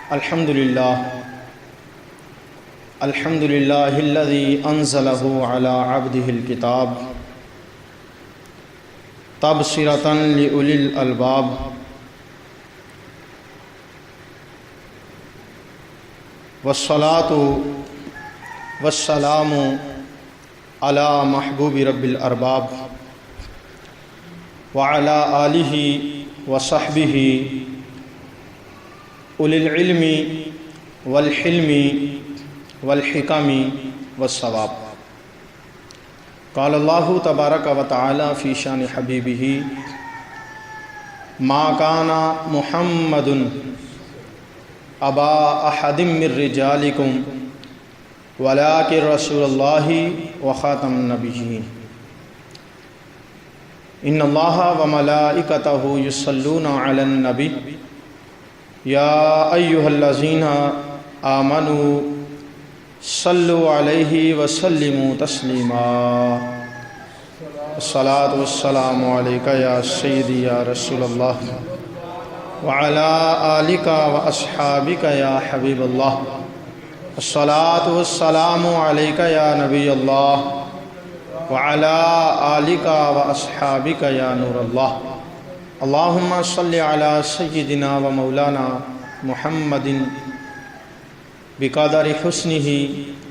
الحمد لله الذي أنزله على عبده الكتاب تبصرة لأولي الألباب والصلاة والسلام على محبوب رب الأرباب وعلى آله وصحبه أولي العلم والحلم والحکم والصواب۔ قال اللہ تبارک و تعالی فی شان حبیبہ ما کان محمد ابا احد من رجالکم ولکن رسول اللہ وخاتم النبیین۔ ان اللہ وملائکتہ یصلون علی النبی یا ایہا الذین آمنوا صلو علیہ وسلموا تسلیما۔ الصلاۃ والسلام علیک یا سیدی یا رسول اللہ وعلی آلک واصحابک یا حبیب اللہ۔ الصلاۃ والسلام علیک یا نبی اللہ وعلی آلک واصحابک یا نور اللہ۔ اللہم صلی علی سیدنا و مولانا محمد بقدر حسنہ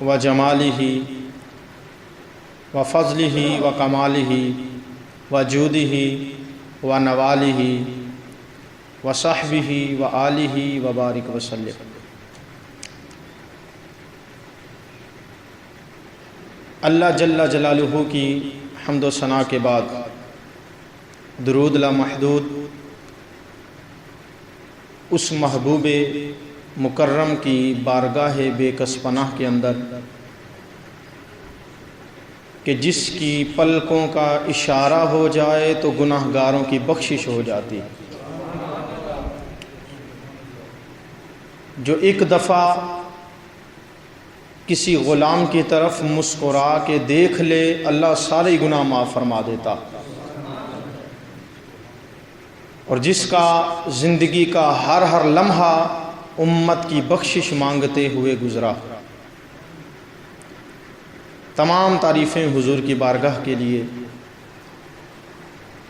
و جمالہ و فضلہ و کمالہ و جودہ و نوالہ و صحبہ و آلہ و بارک وسلم۔ اللہ جل جلالہ کی حمد و ثنا کے بعد درود لامحدود اس محبوب مکرم کی بارگاہ بے کس پناہ کے اندر کہ جس کی پلکوں کا اشارہ ہو جائے تو گناہ گاروں کی بخشش ہو جاتی، جو ایک دفعہ کسی غلام کی طرف مسکرا کے دیکھ لے اللہ سارے گناہ معاف فرما دیتا، اور جس کا زندگی کا ہر لمحہ امت کی بخشش مانگتے ہوئے گزرا۔ تمام تعریفیں حضور کی بارگاہ کے لیے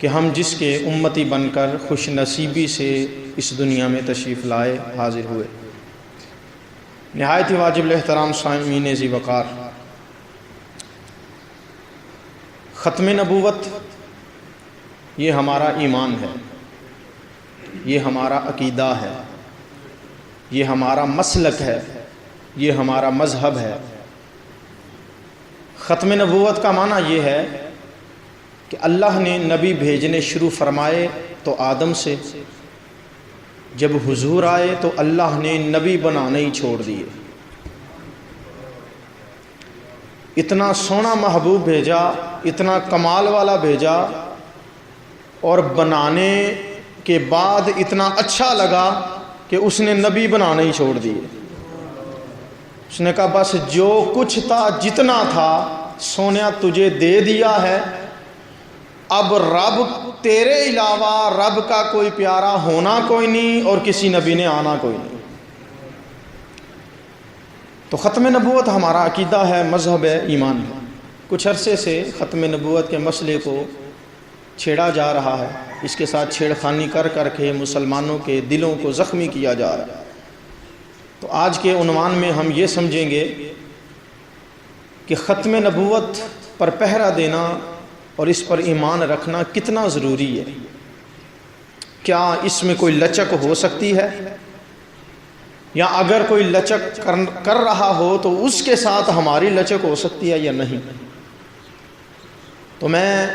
کہ ہم جس کے امتی بن کر خوش نصیبی سے اس دنیا میں تشریف لائے حاضر ہوئے۔ نہایت ہی واجب الاحترام سامعین ذی وقار، ختم نبوت یہ ہمارا ایمان ہے، یہ ہمارا عقیدہ ہے، یہ ہمارا مسلک ہے، یہ ہمارا مذہب ہے۔ ختم نبوت کا معنی یہ ہے کہ اللہ نے نبی بھیجنے شروع فرمائے تو آدم سے، جب حضور آئے تو اللہ نے نبی بنانے ہی چھوڑ دیے۔ اتنا سونا محبوب بھیجا، اتنا کمال والا بھیجا، اور بنانے کے بعد اتنا اچھا لگا کہ اس نے نبی بنانا ہی چھوڑ دیے۔ اس نے کہا بس جو کچھ تھا جتنا تھا سونیا تجھے دے دیا ہے، اب رب تیرے علاوہ رب کا کوئی پیارا ہونا کوئی نہیں اور کسی نبی نے آنا کوئی نہیں۔ تو ختم نبوت ہمارا عقیدہ ہے، مذہب ہے، ایمان ہے۔ کچھ عرصے سے ختم نبوت کے مسئلے کو چھیڑا جا رہا ہے، اس کے ساتھ چھیڑ خانی کر کے مسلمانوں کے دلوں کو زخمی کیا جا رہا ہے۔ تو آج کے عنوان میں ہم یہ سمجھیں گے کہ ختم نبوت پر پہرا دینا اور اس پر ایمان رکھنا کتنا ضروری ہے۔ کیا اس میں کوئی لچک ہو سکتی ہے، یا اگر کوئی لچک کر رہا ہو تو اس کے ساتھ ہماری لچک ہو سکتی ہے یا نہیں؟ تو میں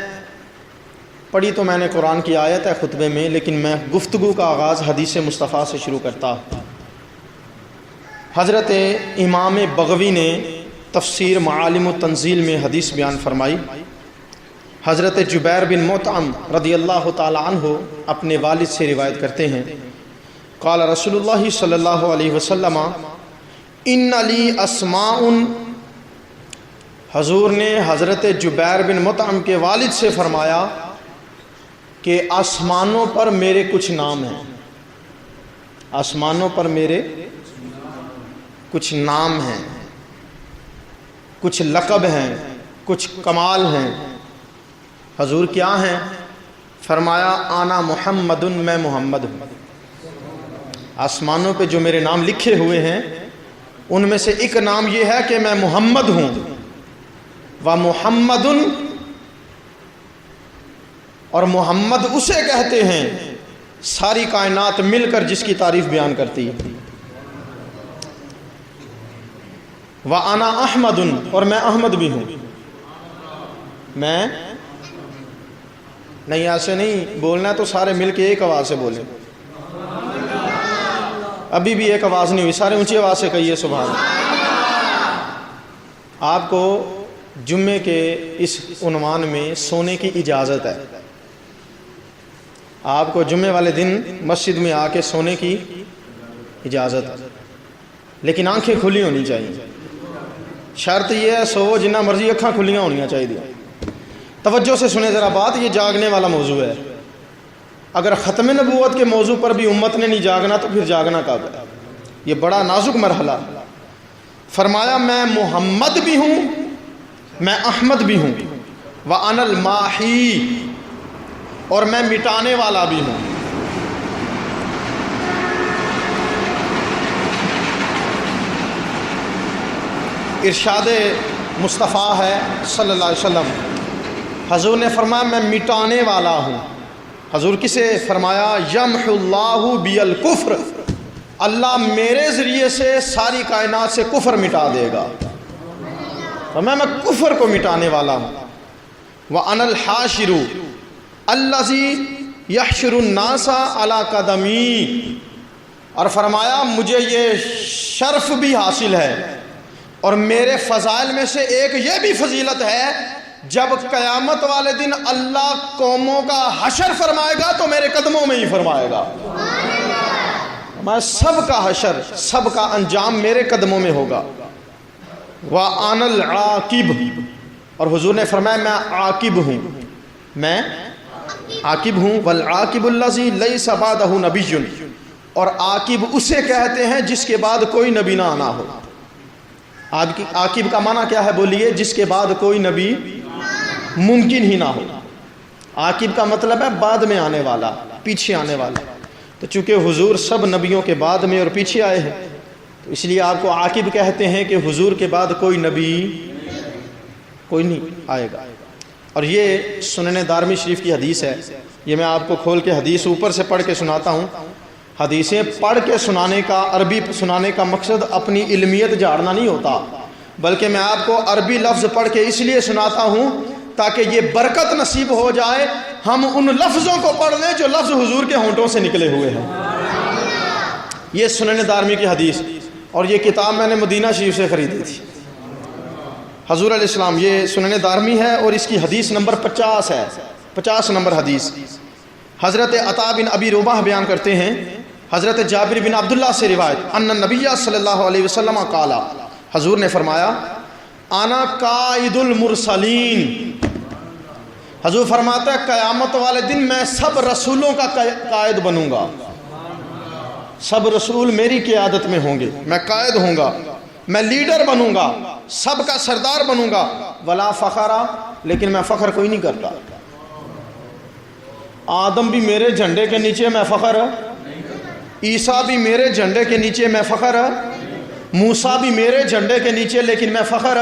نے قرآن کی آیت ہے خطبے میں، لیکن میں گفتگو کا آغاز حدیث مصطفیٰ سے شروع کرتا ہوں۔ حضرت امام بغوی نے تفسیر معالم التنزیل میں حدیث بیان فرمائی۔ حضرت جبیر بن مطعم رضی اللہ تعالی عنہ اپنے والد سے روایت کرتے ہیں، قال رسول اللہ صلی اللہ علیہ وسلم ان لی اسماء، حضور نے حضرت جبیر بن مطعم کے والد سے فرمایا کہ آسمانوں پر میرے کچھ نام ہیں، آسمانوں پر میرے کچھ نام ہیں، کچھ لقب ہیں، کچھ کمال ہیں۔ حضور کیا ہیں؟ فرمایا آنا محمد، میں محمد ہوں۔ آسمانوں پہ جو میرے نام لکھے ہوئے ہیں ان میں سے ایک نام یہ ہے کہ میں محمد ہوں۔ وَمُحَمَّدٌ، اور محمد اسے کہتے ہیں ساری کائنات مل کر جس کی تعریف بیان کرتی ہے۔ وَأَنَا أَحْمَدٌ، اور میں احمد بھی ہوں۔ میں نہیں، ایسے نہیں بولنا ہے، تو سارے مل کے ایک آواز سے بولیں۔ ابھی بھی ایک آواز نہیں ہوئی، سارے اونچی آواز سے کہیے سبحان اللہ۔ آپ کو جمعے کے اس عنوان میں سونے کی اجازت ہے۔ آپ کو جمعے والے دن مسجد میں آ کے سونے کی اجازت ہے، لیکن آنکھیں کھلی ہونی چاہیے۔ شرط یہ ہے سو جنہ مرضی اکھاں کھلیاں ہونیاں چاہیے۔ توجہ سے سنیں ذرا بات، یہ جاگنے والا موضوع ہے۔ اگر ختم نبوت کے موضوع پر بھی امت نے نہیں جاگنا تو پھر جاگنا کب ہے؟ یہ بڑا نازک مرحلہ۔ فرمایا میں محمد بھی ہوں، میں احمد بھی ہوں، وَأَنَا الْمَاحِي، اور میں مٹانے والا بھی ہوں۔ ارشاد مصطفیٰ ہے صلی اللہ علیہ وسلم، حضور نے فرمایا میں مٹانے والا ہوں۔ حضور کسے فرمایا؟ یمح اللہ بی الکفر، اللہ میرے ذریعے سے ساری کائنات سے کفر مٹا دے گا۔ میں کفر کو مٹانے والا ہوں۔ وَأَنَا الْحَاشِرُ الَّذِي يَحْشُرُ النَّاسَ عَلَى قَدَمِي، اور فرمایا مجھے یہ شرف بھی حاصل ہے اور میرے فضائل میں سے ایک یہ بھی فضیلت ہے، جب قیامت والے دن اللہ قوموں کا حشر فرمائے گا تو میرے قدموں میں ہی فرمائے گا۔ میں سب کا حشر، سب کا انجام میرے قدموں میں ہوگا۔ وَأَنَا الْعَاقِبُ، اور حضور نے فرمایا میں عاقب ہوں، میں عاقب ہوں۔ وَالْعَاقِبُ الَّذِي لَيْسَ بَعْدَهُ نَبِيٌّ، اور عاقب اسے کہتے ہیں جس کے بعد کوئی نبی نہ آنا ہو۔ عاقب کا معنی کیا ہے بولیے؟ جس کے بعد کوئی نبی ممکن ہی نہ ہو۔ عاقب کا مطلب ہے بعد میں آنے والا، پیچھے آنے والا۔ تو چونکہ حضور سب نبیوں کے بعد میں اور پیچھے آئے ہیں، تو اس لیے آپ کو عاقب کہتے ہیں کہ حضور کے بعد کوئی نبی کوئی نہیں آئے گا۔ اور یہ سنن دارمی شریف کی حدیث ہے۔ یہ میں آپ کو کھول کے حدیث اوپر سے پڑھ کے سناتا ہوں۔ حدیثیں پڑھ کے سنانے کا، عربی سنانے کا مقصد اپنی علمیت جھاڑنا نہیں ہوتا، بلکہ میں آپ کو عربی لفظ پڑھ کے اس لیے سناتا ہوں تاکہ یہ برکت نصیب ہو جائے، ہم ان لفظوں کو پڑھ لیں جو لفظ حضور کے ہونٹوں سے نکلے ہوئے ہیں۔ یہ سنن دارمی کی حدیث، اور یہ کتاب میں نے مدینہ شریف سے خریدی تھی۔ حضور علیہ السلام، یہ سنن دارمی ہے اور اس کی حدیث نمبر 50 ہے، 50 نمبر حدیث۔ حضرت عطا بن ابی رباح بیان کرتے ہیں، حضرت جابر بن عبداللہ سے روایت، ان النبی صلی اللہ علیہ وسلم قال، حضور نے فرمایا انا قائد المرسلین، حضور فرماتا ہے قیامت والے دن میں سب رسولوں کا قائد بنوں گا، سب رسول میری قیادت میں ہوں گے، میں قائد ہوں گا، میں لیڈر بنوں گا، سب کا سردار بنوں گا۔ ولا فخرا، لیکن میں فخر کوئی نہیں کرتا۔ آدم بھی میرے جھنڈے کے نیچے، میں فخر، عیسیٰ بھی میرے جھنڈے کے نیچے، میں فخر، موسیٰ بھی میرے جھنڈے کے نیچے لیکن میں فخر،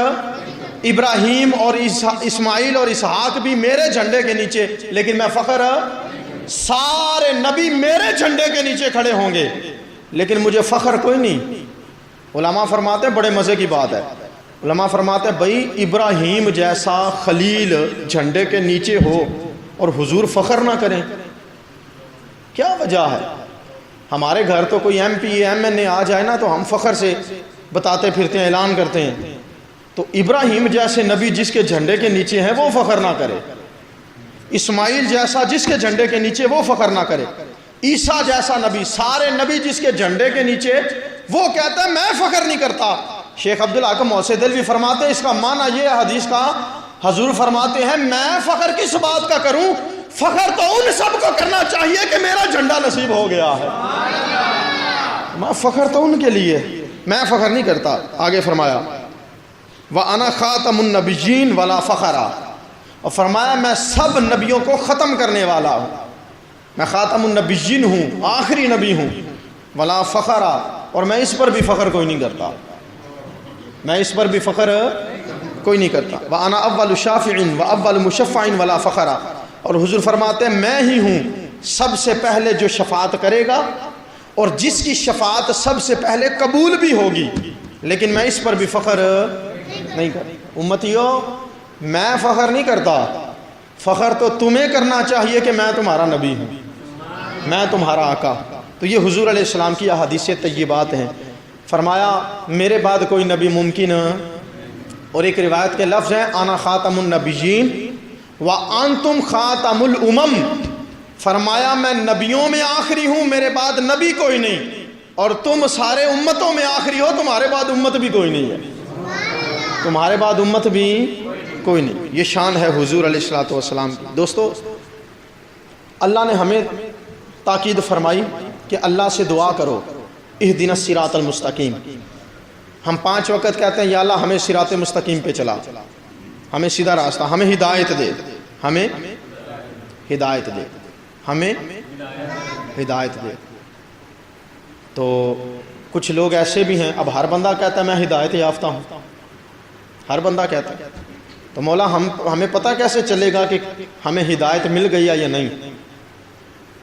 ابراہیم اور اسماعیل اور اسحاق بھی میرے جھنڈے کے نیچے لیکن میں فخر، سارے نبی میرے جھنڈے کے نیچے کھڑے ہوں گے لیکن مجھے فخر کوئی نہیں۔ علماء فرماتے ہیں، بڑے مزے کی بات ہے، علماء فرماتے ہیں بھائی ابراہیم جیسا خلیل جھنڈے کے نیچے ہو اور حضور فخر نہ کریں، کیا وجہ ہے؟ ہمارے گھر تو کوئی ایم پی ایم این اے آ جائے نا تو ہم فخر سے بتاتے پھرتے ہیں، اعلان کرتے ہیں، تو ابراہیم جیسے نبی جس کے جھنڈے کے نیچے ہیں وہ فخر نہ کرے، اسماعیل جیسا جس کے جھنڈے کے نیچے وہ فخر نہ کرے، عیسیٰ جیسا نبی، سارے نبی جس کے جھنڈے کے نیچے وہ کہتا ہے میں فخر نہیں کرتا۔ شیخ عبدالحکم محسن دہلوی فرماتے ہیں اس کا معنی یہ ہے حدیث کا، حضور فرماتے ہیں میں فخر کس بات کا کروں؟ فخر تو ان سب کو کرنا چاہیے کہ میرا جھنڈا نصیب ہو گیا ہے۔ فخر تو ان کے لیے، میں فخر نہیں کرتا. آگے فرمایا وَأَنَا خَاتَمُ النَّبِيِّينَ وَلَا فَخَرَ، اور فرمایا میں سب نبیوں کو ختم کرنے والا ہوں، میں خاتم النبیین ہوں، آخری نبی ہوں. ولا فخر، اور میں اس پر بھی فخر کوئی نہیں کرتا، میں اس پر بھی فخر کوئی نہیں کرتا. وَأَنَا أَوَّلُ شَافِعٍ وَأَوَّلُ مُشَفَّعٍ وَلَا فَخَرَ، اور حضور فرماتے ہیں میں ہی ہوں سب سے پہلے جو شفاعت کرے گا اور جس کی شفاعت سب سے پہلے قبول بھی ہوگی، لیکن میں اس پر بھی فخر نہیں کرتا. امتیوں میں فخر نہیں کرتا، فخر تو تمہیں کرنا چاہیے کہ میں تمہارا نبی ہوں، میں تمہارا آقا. تو یہ حضور علیہ السلام کی احادیث طیبات ہیں. فرمایا میرے بعد کوئی نبی ممکن، اور ایک روایت کے لفظ ہیں انا خاتم النبیین وانتم خاتم الامم، فرمایا میں نبیوں میں آخری ہوں، میرے بعد نبی کوئی نہیں، اور تم سارے امتوں میں آخری ہو، تمہارے بعد امت بھی کوئی نہیں ہے، تمہارے بعد امت بھی کوئی نہیں. یہ شان ہے حضور علیہ الصلوۃ والسلام کی. دوستو اللہ نے ہمیں تاکید فرمائی کہ اللہ سے دعا کرو اہدنا الصراط المستقیم. ہم 5 وقت کہتے ہیں یا اللہ ہمیں صراط مستقیم پہ چلا، ہمیں سیدھا راستہ، ہمیں ہدایت دے، ہمیں ہدایت دے، ہمیں ہدایت دے. تو کچھ لوگ ایسے بھی ہیں، اب ہر بندہ کہتا ہے میں ہدایت یافتہ ہوں، ہر بندہ کہتا ہے. تو مولا ہمیں پتہ کیسے چلے گا کہ ہمیں ہدایت مل گئی یا نہیں؟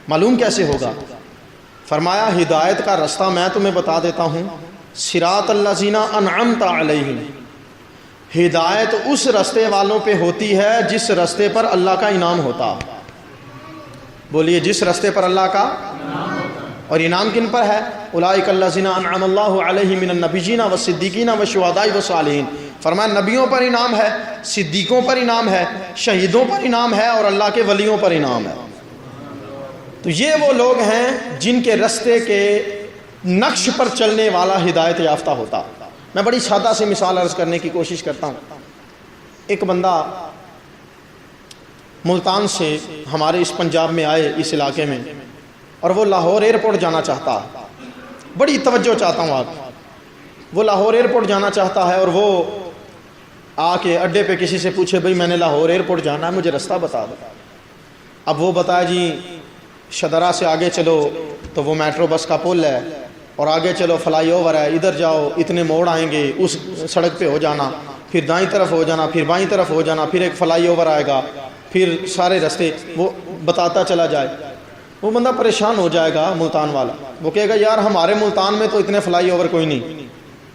معلوم کیسے ہوگا؟ فرمایا ہدایت کا رستہ میں تمہیں بتا دیتا ہوں، صراط الذین انعمت علیہم، ہدایت اس رستے والوں پہ ہوتی ہے جس رستے پر اللہ کا انعام ہوتا. بولیے جس رستے پر اللہ کا، اور انعام کن پر ہے؟ اولئک الذین انعم اللہ علیہم من النبیین والصدیقین والشہداء والصالحین. فرمایا نبیوں پر انعام ہے، صدیقوں پر انعام ہے، شہیدوں پر انعام ہے، اور اللہ کے ولیوں پر انعام ہے. تو یہ وہ لوگ ہیں جن کے رستے کے نقش پر چلنے والا ہدایت یافتہ ہوتا. میں بڑی سادہ سی مثال عرض کرنے کی کوشش کرتا ہوں. ایک بندہ ملتان سے ہمارے اس پنجاب میں آئے، اس علاقے میں، اور وہ لاہور ایئرپورٹ جانا چاہتا ہے. بڑی توجہ چاہتا ہوں آپ، وہ لاہور ایئرپورٹ جانا چاہتا ہے، اور وہ آ کے اڈے پہ کسی سے پوچھے بھئی میں نے لاہور ایئرپورٹ جانا ہے، مجھے رستہ بتا دو. اب وہ بتایا جی شدرا سے آگے چلو تو وہ میٹرو بس کا پل ہے، اور آگے چلو فلائی اوور ہے، ادھر جاؤ اتنے موڑ آئیں گے، اس سڑک پہ ہو جانا، پھر دائیں طرف ہو جانا، پھر بائیں طرف ہو جانا، پھر ایک فلائی اوور آئے گا، پھر سارے رستے وہ بتاتا چلا جائے. وہ بندہ پریشان ہو جائے گا ملتان والا، وہ کہے گا یار ہمارے ملتان میں تو اتنے فلائی اوور کوئی نہیں،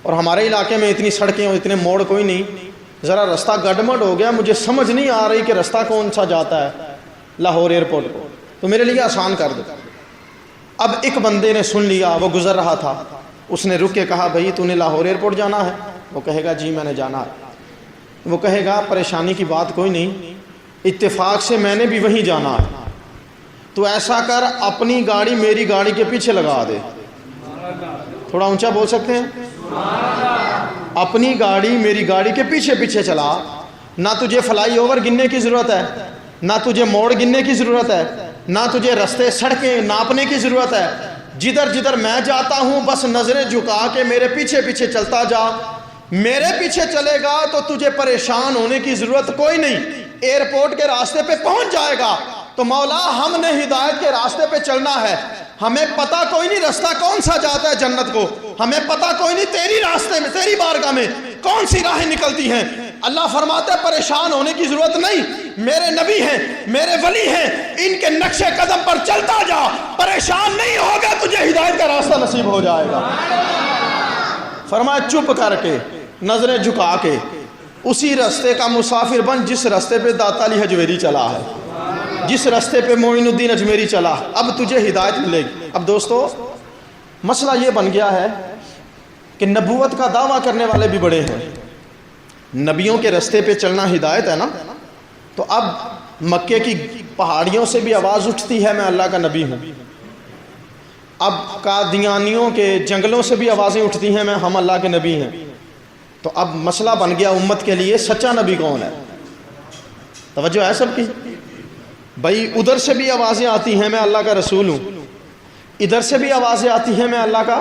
اور ہمارے علاقے میں اتنی سڑکیں اور اتنے موڑ کوئی نہیں، ذرا رستہ گڈمڈ ہو گیا، مجھے سمجھ نہیں آ رہی کہ رستہ کون سا جاتا ہے لاہور ایئرپورٹ کو، تو میرے لیے آسان کر دو. اب ایک بندے نے سن لیا، وہ گزر رہا تھا، اس نے رک کے کہا بھائی تو نے لاہور ایئرپورٹ جانا ہے؟ وہ کہے گا جی میں نے جانا ہے. وہ کہے گا پریشانی کی بات کوئی نہیں، اتفاق سے میں نے بھی وہیں جانا ہے، تو ایسا کر اپنی گاڑی میری گاڑی کے پیچھے لگا دے. تھوڑا اونچا بول سکتے ہیں؟ اپنی گاڑی میری گاڑی کے پیچھے پیچھے چلا، نہ تجھے فلائی اوور گننے کی ضرورت ہے، نہ تجھے موڑ گننے کی ضرورت ہے، نہ تجھے رستے سڑکیں ناپنے کی ضرورت ہے. جدھر جدھر میں جاتا ہوں بس نظریں جھکا کے میرے پیچھے پیچھے چلتا جا. میرے پیچھے چلے گا تو تجھے پریشان ہونے کی ضرورت کوئی نہیں، ایئرپورٹ کے راستے پہ پہنچ جائے گا. تو مولا ہم نے ہدایت کے راستے پہ چلنا ہے، ہمیں پتہ کوئی نہیں رستہ کون سا جاتا ہے جنت کو، ہمیں پتہ کوئی نہیں تیری راستے میں، تیری بارگاہ میں کون سی راہیں نکلتی ہیں. اللہ فرماتے ہیں پریشان ہونے کی ضرورت نہیں، میرے نبی ہیں، میرے ولی ہیں، ان کے نقش قدم پر چلتا جا، پریشان نہیں ہوگا، تجھے ہدایت کا راستہ نصیب ہو جائے گا. فرمایا چپ کر کے نظریں جھکا کے اسی راستے کا مسافر بن جس راستے پہ داتا علی حجویری چلا ہے، جس راستے پہ معین الدین اجمیری چلا، اب تجھے ہدایت ملے گی. اب دوستو مسئلہ یہ بن گیا ہے کہ نبوت کا دعویٰ کرنے والے بھی بڑے ہیں، نبیوں کے راستے پہ چلنا ہدایت ہے نا. تو اب مکے کی پہاڑیوں سے بھی آواز اٹھتی ہے میں اللہ کا نبی ہوں، اب قادیانیوں کے جنگلوں سے بھی آوازیں اٹھتی ہیں میں ہم اللہ کے نبی ہیں. تو اب مسئلہ بن گیا امت کے لیے سچا نبی کون ہے. توجہ ہے سب کی؟ بھائی ادھر سے بھی آوازیں آتی ہیں میں اللہ کا رسول ہوں، ادھر سے بھی آوازیں آتی ہیں میں اللہ کا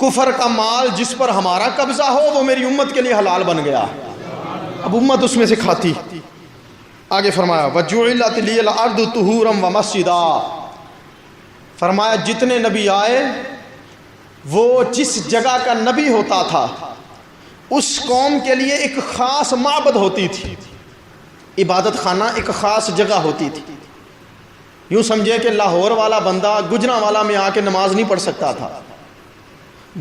کفر کا مال جس پر ہمارا قبضہ ہو وہ میری امت کے لیے حلال بن گیا، اب امت اس میں سے کھاتی۔ آگے فرمایا وَجُعِلَتْ لِيَ الْأَرْضُ طُهُورًا وَمَسْجِدًا، فرمایا جتنے نبی آئے وہ جس جگہ کا نبی ہوتا تھا اس قوم کے لیے ایک خاص معبد ہوتی تھی، عبادت خانہ ایک خاص جگہ ہوتی تھی۔ یوں سمجھے کہ لاہور والا بندہ گجرانوالا میں آ کے نماز نہیں پڑھ سکتا تھا،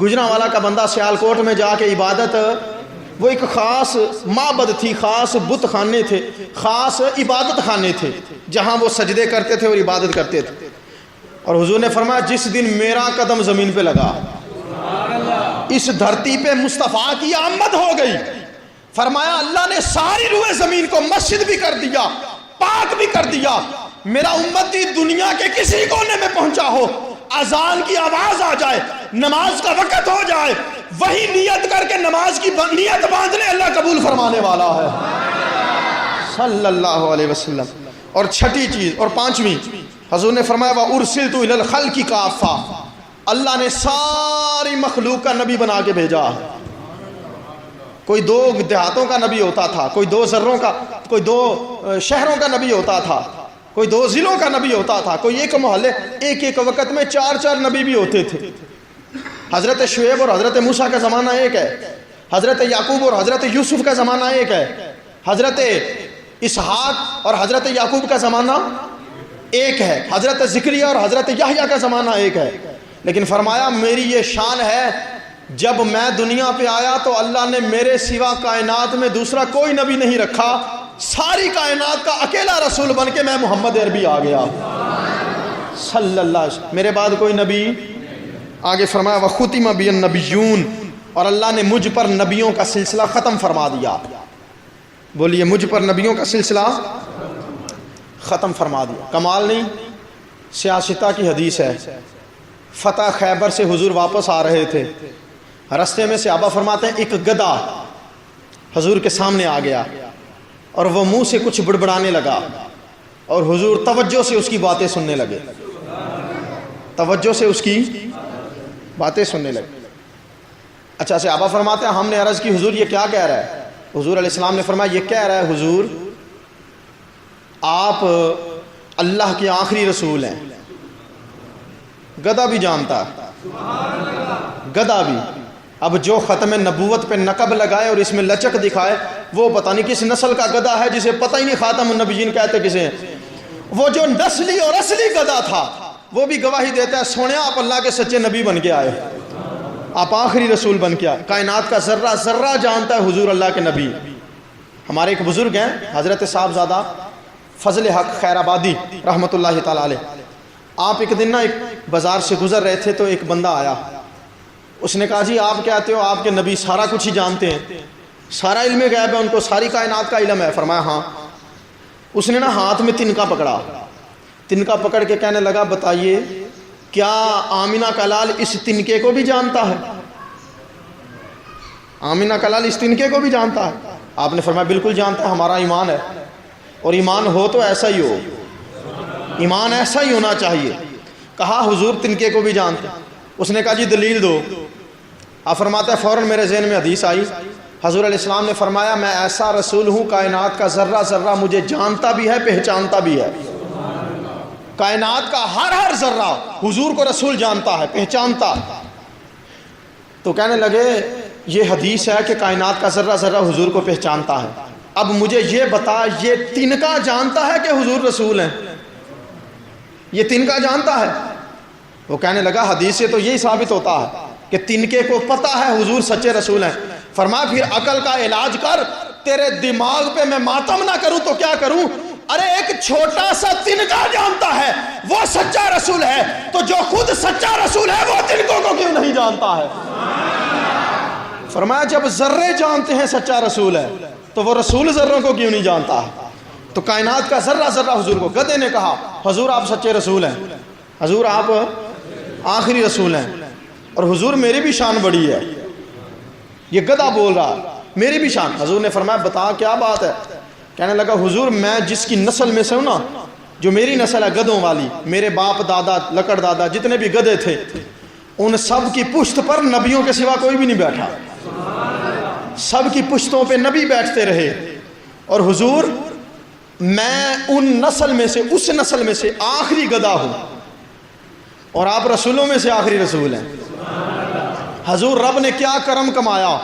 گجرانوالا کا بندہ سیالکوٹ میں جا کے عبادت، وہ ایک خاص معبد تھی، خاص بت خانے تھے، خاص عبادت خانے تھے جہاں وہ سجدے کرتے تھے اور عبادت کرتے تھے۔ اور حضور نے فرمایا جس دن میرا قدم زمین پہ لگا اس دھرتی پہ مصطفیٰ کی آمد ہو گئی، فرمایا اللہ نے ساری روئے زمین کو مسجد بھی کر دیا، پاک بھی کر دیا۔ میرا امتی دنیا کے کسی کونے میں پہنچا ہو، اذان کی آواز آ جائے، نماز کا وقت ہو جائے، وہی نیت کر کے نماز کی نیت باندھ لے، اللہ قبول فرمانے والا ہے صلی اللہ علیہ وسلم۔ اور چھٹی چیز اور پانچویں، حضور نے فرمایا وَأُرْسِلْتُ إِلَى الْخَلْقِ كَافَّةً، اللہ نے ساری مخلوق کا نبی بنا کے بھیجا۔ کوئی دو دیہاتوں کا نبی ہوتا تھا، کوئی دو ذروں کا، کوئی دو شہروں کا نبی ہوتا تھا، کوئی دو ضلعوں کا نبی ہوتا تھا، کوئی ایک محلے، ایک وقت میں چار چار نبی بھی ہوتے تھے۔ حضرت شعیب اور حضرت موسیٰ کا زمانہ ایک ہے، حضرت یعقوب اور حضرت یوسف کا زمانہ ایک ہے، حضرت اسحاق اور حضرت یعقوب کا زمانہ ایک ہے، حضرت زکریا اور حضرت یحییٰ کا زمانہ ایک ہے۔ لیکن فرمایا میری یہ شان ہے جب میں دنیا پہ آیا تو اللہ نے میرے سوا کائنات میں دوسرا کوئی نبی نہیں رکھا، ساری کائنات کا اکیلا رسول بن کے میں محمد عربی آ گیا صلی اللہ علیہ وسلم، میرے بعد کوئی نبی۔ آگے فرمایا وَخُتِمَ بِي النَّبِيُّونَ، اور اللہ نے مجھ پر نبیوں کا سلسلہ ختم فرما دیا۔ بولیے مجھ پر نبیوں کا سلسلہ ختم فرما دیا۔ کمال نہیں؟ سیاستہ کی حدیث ہے، فتح خیبر سے حضور واپس آ رہے تھے، رستے میں صحابہ فرماتے ہیں ایک گدھا حضور کے سامنے آ گیا اور وہ منہ سے کچھ بڑبڑانے لگا اور حضور توجہ سے اس کی باتیں سننے لگے، توجہ سے اس کی باتیں سننے لگے۔ اچھا صحابہ فرماتے ہیں ہم نے عرض کی حضور یہ کیا کہہ رہا ہے؟ حضور علیہ السلام نے فرمایا یہ کہہ رہا ہے حضور آپ اللہ کے آخری رسول ہیں۔ گدھا بھی جانتا ہے، گدھا بھی۔ اب جو ختم نبوت پہ نقب لگائے اور اس میں لچک دکھائے وہ پتہ نہیں کس نسل کا گدھا ہے جسے پتہ ہی نہیں خاتم النبیین کہتے کسے ہیں۔ وہ جو نسلی اور اصلی گدھا تھا وہ بھی گواہی دیتا ہے سونے آپ اللہ کے سچے نبی بن کے آئے، آپ آخری رسول بن کے آئے، کائنات کا ذرہ ذرہ جانتا ہے حضور اللہ کے نبی۔ ہمارے ایک بزرگ ہیں حضرت صاحبزادہ فضل حق خیر آبادی رحمۃ اللہ تعالی علیہ، آپ ایک دن ایک بازار سے گزر رہے تھے تو ایک بندہ آیا، اس نے کہا جی آپ کہتے ہو آپ کے نبی سارا کچھ ہی جانتے ہیں، سارا علم غیب ہے ان کو، ساری کائنات کا علم ہے؟ فرمایا ہاں۔ اس نے ہاتھ میں تنکا پکڑا، تنکا پکڑ کے کہنے لگا بتائیے کیا آمینہ کا لال اس تنکے کو بھی جانتا ہے؟ آمینہ کا لال اس تنکے کو بھی جانتا ہے؟ آپ نے فرمایا بالکل جانتا ہے، ہمارا ایمان ہے، اور ایمان ہو تو ایسا ہی ہو، ایمان ایسا ہی ہونا چاہیے۔ کہا حضور تنکے کو بھی جانتے ہیں؟ اس نے کہا جی دلیل دو۔ آپ فرماتے ہیں فوراً میرے ذہن میں حدیث آئی، حضور علیہ السلام نے فرمایا میں ایسا رسول ہوں کائنات کا ذرہ ذرہ مجھے جانتا بھی ہے پہچانتا بھی ہے، کائنات کا ہر ذرہ حضور کو رسول جانتا ہے پہچانتا۔ تو کہنے لگے یہ حدیث ہے کہ کائنات کا ذرہ ذرہ حضور کو پہچانتا ہے، اب مجھے یہ بتا یہ تنکا جانتا ہے کہ حضور رسول ہیں؟ یہ تنکا جانتا ہے؟ وہ کہنے لگا حدیث سے تو یہی ثابت ہوتا ہے کہ تنکے کو پتہ ہے حضور سچے رسول ہیں۔ فرمایا پھر عقل کا علاج کر، تیرے دماغ پہ میں ماتم نہ کروں تو کیا کروں؟ ارے ایک چھوٹا سا تنکا جانتا ہے وہ سچا رسول ہے، تو جو خود سچا رسول ہے وہ تنکوں کو کیوں نہیں جانتا ہے؟ فرمایا جب ذرے جانتے ہیں سچا رسول ہے تو وہ رسول ذروں کو کیوں نہیں جانتا ہے؟ تو کائنات کا ذرہ ذرہ حضور کو۔ گدھے نے کہا حضور آپ سچے رسول ہیں، حضور آپ آخری رسول ہیں، اور حضور میری بھی شان بڑی ہے۔ یہ گدھا بول رہا میری بھی شان۔ حضور نے فرمایا بتا کیا بات ہے؟ کہنے لگا حضور میں جس کی نسل میں سے ہوں نا، جو میری نسل ہے گدھوں والی، میرے باپ دادا لکڑ دادا جتنے بھی گدھے تھے ان سب کی پشت پر نبیوں کے سوا کوئی بھی نہیں بیٹھا، سب کی پشتوں پہ نبی بیٹھتے رہے. اور حضور میں ان نسل میں سے، اس نسل میں سے آخری گدھا ہوں، اور آپ رسولوں میں سے آخری رسول ہیں. حضور رب نے کیا کرم کمایا،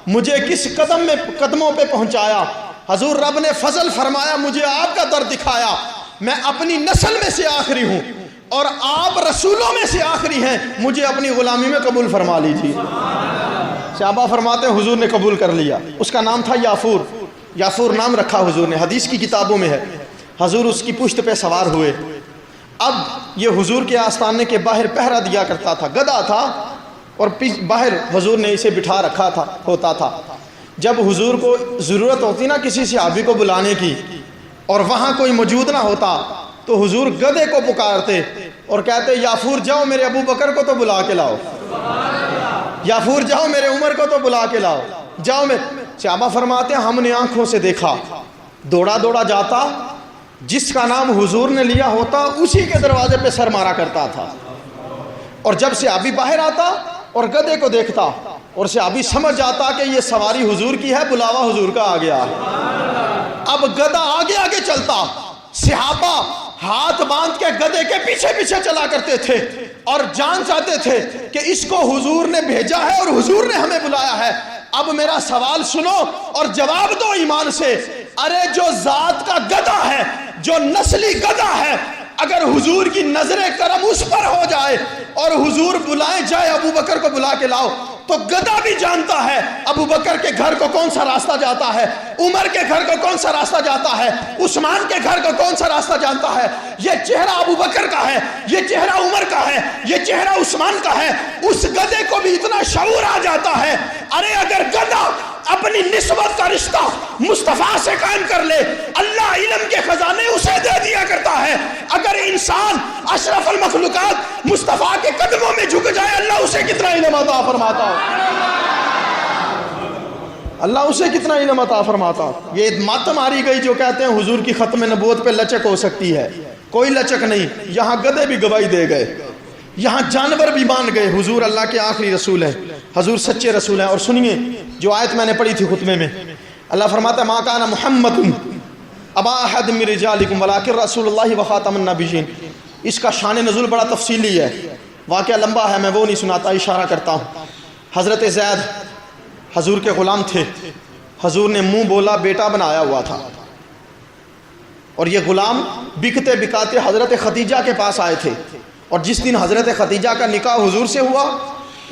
مجھے کس قدموں پہ پہنچایا. حضور رب نے فضل فرمایا، مجھے آپ کا در دکھایا. میں اپنی نسل میں سے آخری ہوں اور آپ رسولوں میں سے آخری ہیں، مجھے اپنی غلامی میں قبول فرما لیجیے. صحابہ فرماتے ہیں حضور نے قبول کر لیا. اس کا نام تھا یافور. یافور نام رکھا حضور نے، حدیث کی کتابوں میں ہے. حضور اس کی پشت پہ سوار ہوئے. اب یہ حضور کے آستانے کے باہر پہرا دیا کرتا تھا، گدھا تھا، اور باہر حضور نے اسے بٹھا رکھا ہوتا تھا. جب حضور کو ضرورت ہوتی نا کسی صحابی کو بلانے کی اور وہاں کوئی موجود نہ ہوتا تو حضور گدھے کو پکارتے اور کہتے یافور جاؤ میرے ابو بکر کو تو بلا کے لاؤ، یافور جاؤ میرے عمر کو تو بلا کے لاؤ، جاؤ. میں صحابہ فرماتے ہیں ہم نے آنکھوں سے دیکھا، دوڑا دوڑا جاتا، جس کا نام حضور نے لیا ہوتا اسی کے دروازے پہ سر مارا کرتا تھا. اور جب صحابی باہر آتا اور گدھے کو دیکھتا اور صحابی سمجھ جاتا کہ یہ سواری حضور کی ہے، بلاوا حضور کا آ گیا. اب گدھا آگے آگے چلتا، صحابہ ہاتھ باندھ کے گدھے کے پیچھے پیچھے چلا کرتے تھے اور جان چاہتے تھے کہ اس کو حضور نے بھیجا ہے اور حضور نے ہمیں بلایا ہے. اب میرا سوال سنو اور جواب دو ایمان سے. ارے جو ذات کا گدھا ہے، جو نسلی گدھا ہے، اگر حضور کی نظر کرم اس پر ہو جائے اور حضور بلائے جائے ابو بکر کو بلا کے لاؤ، تو گدھا بھی جانتا ہے ابو بکر کے گھر کو کون سا راستہ جاتا ہے، عمر کے گھر کو کون سا راستہ جاتا ہے، عثمان کے گھر کو کون سا راستہ جانتا ہے. یہ چہرہ ابو بکر کا ہے، یہ چہرہ عمر کا ہے، یہ چہرہ عثمان کا ہے. اس گدھے کو بھی اتنا شعور آ جاتا ہے. ارے اگر گدھا اپنی نسبت کا رشتہ مصطفیٰ سے قائم کر لے، اللہ علم کے خزانے اسے دے دیا کرتا ہے. اگر انسان اشرف المخلوقات مصطفیٰ کے قدموں میں جھک جائے، اللہ اسے کتنا علم عطا فرماتا ہے، اللہ اسے کتنا علم عطا فرماتا. یہ مت ماری گئی جو کہتے ہیں حضور کی ختم نبوت پہ لچک ہو سکتی ہے. کوئی لچک نہیں. یہاں گدھے بھی گواہی دے گئے، یہاں جانور بھی مان گئے حضور اللہ کے آخری رسول ہیں، حضور سچے رسول ہیں. اور سنیے جو آیت میں نے پڑھی تھی خطبے میں، اللہ فرماتا ہے ما کان محمد ابا احد من رجالکم ولکن رسول اللہ وخاتم النبیین. اس کا شان نزول بڑا تفصیلی ہے، واقعہ لمبا ہے، میں وہ نہیں سناتا، اشارہ کرتا ہوں. حضرت زید حضور کے غلام تھے. حضور نے منہ بولا بیٹا بنایا ہوا تھا، اور یہ غلام بکتے بکاتے حضرت خدیجہ کے پاس آئے تھے. اور جس دن حضرت خدیجہ کا نکاح حضور سے ہوا،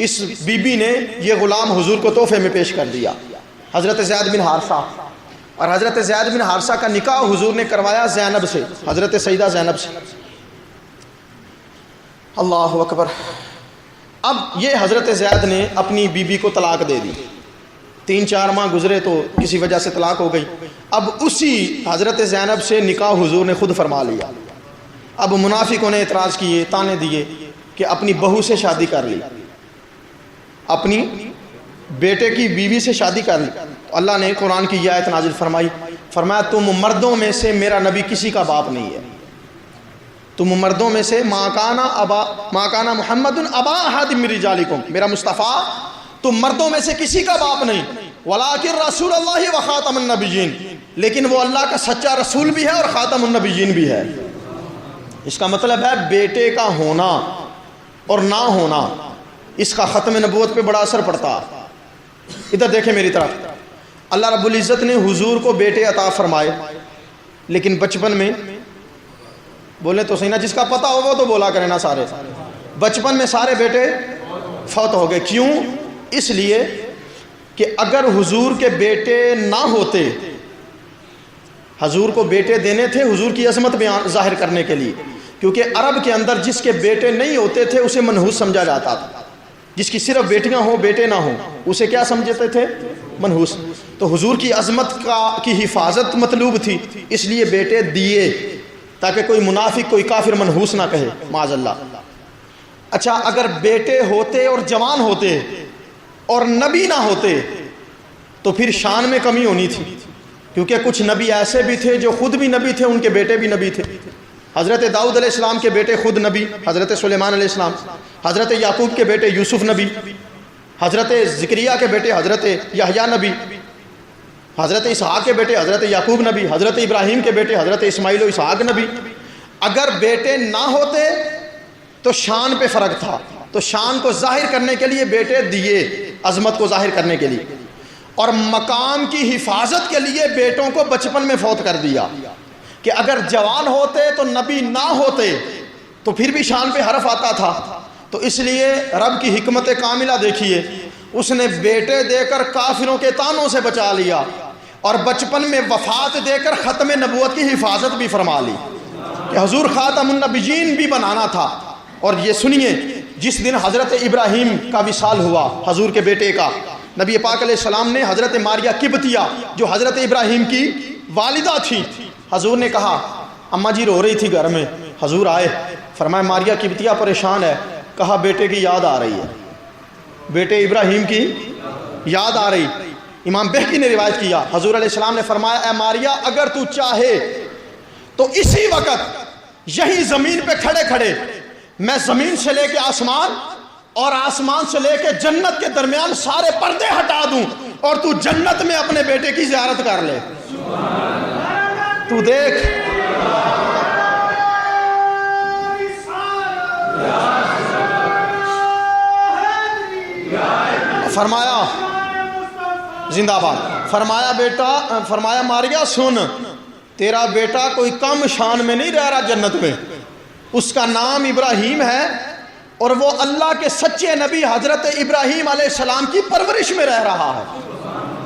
اس بی بی نے یہ غلام حضور کو تحفے میں پیش کر دیا، حضرت زید بن حارثہ. اور حضرت زید بن حارثہ کا نکاح حضور نے کروایا زینب سے، حضرت سیدہ زینب سے. اللہ اکبر. اب یہ حضرت زید نے اپنی بی بی کو طلاق دے دی. 3-4 ماہ گزرے تو کسی وجہ سے طلاق ہو گئی. اب اسی حضرت زینب سے نکاح حضور نے خود فرما لیا. اب منافقوں نے اعتراض کیے، تانے دیے کہ اپنی بہو سے شادی کر لی، اپنی بیٹے کی بیوی سے شادی کر لی. اللہ نے قرآن کی یہ آیت نازل فرمائی، فرمایا تم مردوں میں سے میرا نبی کسی کا باپ نہیں ہے. تم مردوں میں سے ما کان محمد ابا احد من رجالکم، میرا مصطفیٰ تم مردوں میں سے کسی کا باپ نہیں، ولکن رسول اللہ وخاتم النبیین، لیکن وہ اللہ کا سچا رسول بھی ہے اور خاتم النبیین بھی ہے. اس کا مطلب ہے بیٹے کا ہونا اور نہ ہونا، اس کا ختم نبوت پہ بڑا اثر پڑتا. ادھر دیکھیں میری طرف، اللہ رب العزت نے حضور کو بیٹے عطا فرمائے، لیکن بچپن میں، بولے تو صحیح نا، جس کا پتہ ہو وہ تو بولا کرے نا. سارے بچپن میں سارے بیٹے فوت ہو گئے. کیوں؟ اس لیے کہ اگر حضور کے بیٹے نہ ہوتے، حضور کو بیٹے دینے تھے حضور کی عظمت بیان ظاہر کرنے کے لیے، کیونکہ عرب کے اندر جس کے بیٹے نہیں ہوتے تھے اسے منحوس سمجھا جاتا تھا. جس کی صرف بیٹیاں ہوں بیٹے نہ ہوں اسے کیا سمجھتے تھے؟ منحوس. تو حضور کی عظمت کی حفاظت مطلوب تھی، اس لیے بیٹے دیے تاکہ کوئی منافق کوئی کافر منحوس نہ کہے، معاذ اللہ. اچھا اگر بیٹے ہوتے اور جوان ہوتے اور نبی نہ ہوتے تو پھر شان میں کمی ہونی تھی، کیونکہ کچھ نبی ایسے بھی تھے جو خود بھی نبی تھے، ان کے بیٹے بھی نبی تھے. حضرت داؤد علیہ السلام کے بیٹے خود نبی حضرت سلیمان علیہ السلام، حضرت یعقوب کے بیٹے یوسف نبی، حضرت زکریہ کے بیٹے حضرت یحییٰ نبی، حضرت اسحاق کے بیٹے حضرت یعقوب نبی، حضرت ابراہیم کے بیٹے حضرت اسماعیل و اسحاق نبی۔ اگر بیٹے نہ ہوتے تو شان پہ فرق تھا، تو شان کو ظاہر کرنے کے لیے بیٹے دیے، عظمت کو ظاہر کرنے کے لیے، اور مقام کی حفاظت کے لیے بیٹوں کو بچپن میں فوت کر دیا کہ اگر جوان ہوتے تو نبی نہ ہوتے تو پھر بھی شان پہ حرف آتا تھا۔ تو اس لیے رب کی حکمت کاملہ دیکھیے، اس نے بیٹے دے کر کافروں کے طعنوں سے بچا لیا اور بچپن میں وفات دے کر ختم نبوت کی حفاظت بھی فرما لی کہ حضور خاتم النبیین بھی بنانا تھا۔ اور یہ سنیے، جس دن حضرت ابراہیم کا وصال ہوا حضور کے بیٹے کا، نبی پاک علیہ السلام نے حضرت ماریہ قبطیہ جو حضرت ابراہیم کی والدہ تھی، حضور نے کہا، اماں جی رو رہی تھی گھر میں، حضور آئے، فرمایا ماریہ قبطیہ پریشان ہے، کہا بیٹے کی یاد آ رہی ہے، بیٹے ابراہیم کی یاد آ رہی۔ امام بہقی نے روایت کیا، حضور علیہ السلام نے فرمایا، اے ماریہ اگر تو چاہے تو اسی وقت یہی زمین پہ کھڑے کھڑے میں زمین سے لے کے آسمان اور آسمان سے لے کے جنت کے درمیان سارے پردے ہٹا دوں اور تو جنت میں اپنے بیٹے کی زیارت کر لے۔ تو دیکھ، فرمایا زندہ باد، فرمایا بیٹا، فرمایا ماریہ سن، تیرا بیٹا کوئی کم شان میں نہیں رہ رہا جنت میں، اس کا نام ابراہیم ہے اور وہ اللہ کے سچے نبی حضرت ابراہیم علیہ السلام کی پرورش میں رہ رہا ہے،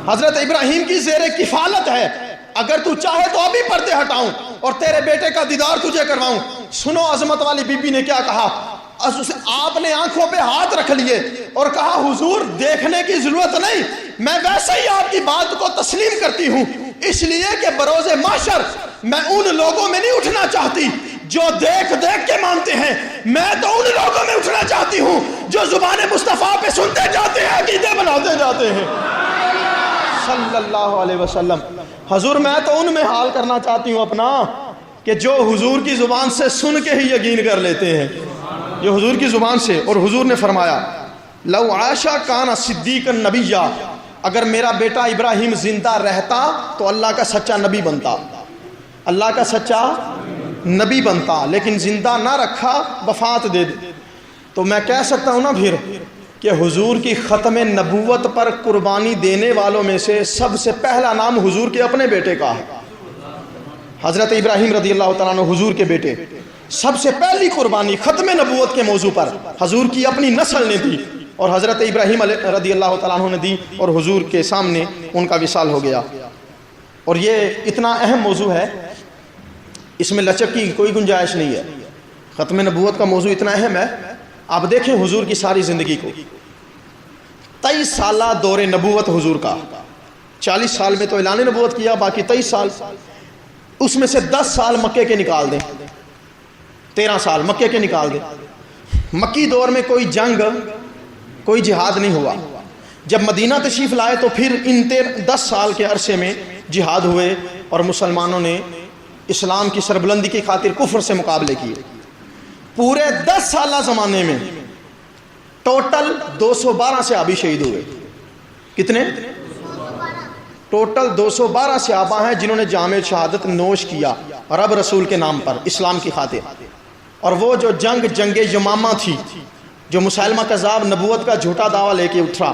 حضرت ابراہیم کی زیر کفالت ہے۔ اگر تو چاہے تو ابھی پردے ہٹاؤں اور تیرے بیٹے کا دیدار تجھے کرواؤں۔ سنو عظمت والی بی بی نے کیا کہا، آپ نے آنکھوں پہ ہاتھ رکھ لیے اور کہا حضور دیکھنے کی ضرورت نہیں، میں ویسے ہی آپ کی بات کو تسلیم کرتی ہوں، اس لیے کہ بروز محشر میں ان لوگوں میں نہیں اٹھنا چاہتی جو دیکھ دیکھ کے مانتے ہیں، میں تو ان لوگوں میں اٹھنا چاہتی ہوں جو زبان مصطفیٰ پہ سنتے جاتے ہیں، عقیدے بناتے جاتے ہیں صلی اللہ علیہ وسلم۔ حضور میں تو ان میں حال کرنا چاہتی ہوں اپنا کہ جو حضور کی زبان سے سن کے ہی یقین کر لیتے ہیں، جو حضور کی زبان سے۔ اور حضور نے فرمایا لو عاشا کان صدیقا نبیا، اگر میرا بیٹا ابراہیم زندہ رہتا تو اللہ کا سچا نبی بنتا، اللہ کا سچا نبی بنتا، لیکن زندہ نہ رکھا، وفات دے دی۔ تو میں کہہ سکتا ہوں نا پھر کہ حضور کی ختم نبوت پر قربانی دینے والوں میں سے سب سے پہلا نام حضور کے اپنے بیٹے کا ہے، حضرت ابراہیم رضی اللہ تعالیٰ عنہ حضور کے بیٹے۔ سب سے پہلی قربانی ختم نبوت کے موضوع پر حضور کی اپنی نسل نے دی اور حضرت ابراہیم رضی اللہ تعالیٰ عنہ نے دی اور حضور کے سامنے ان کا وصال ہو گیا۔ اور یہ اتنا اہم موضوع ہے، اس میں لچک کی کوئی گنجائش نہیں ہے، ختم نبوت کا موضوع اتنا اہم ہے۔ آپ دیکھیں حضور کی ساری زندگی کو، 23 سالہ دور نبوت حضور کا، 40 سال میں تو اعلان نبوت کیا، باقی 23 سال، اس میں سے 10 سال مکے کے نکال دیں، 13 سال مکے کے نکال دیں۔ مکی دور میں کوئی جنگ، کوئی جہاد نہیں ہوا۔ جب مدینہ تشریف لائے تو پھر ان 10 سال کے عرصے میں جہاد ہوئے اور مسلمانوں نے اسلام کی سربلندی کی خاطر کفر سے مقابلے کیے۔ پورے 10 سالہ زمانے میں ٹوٹل 212 صحابی شہید ہوئے۔ کتنے؟ ٹوٹل 212 صحابہ ہیں جنہوں نے جام شہادت نوش کیا رب رسول کے نام پر، اسلام کی خاطر۔ اور وہ جو جنگ یمامہ تھی، جو مسلمہ کذاب نبوت کا جھوٹا دعویٰ لے کے اٹھا،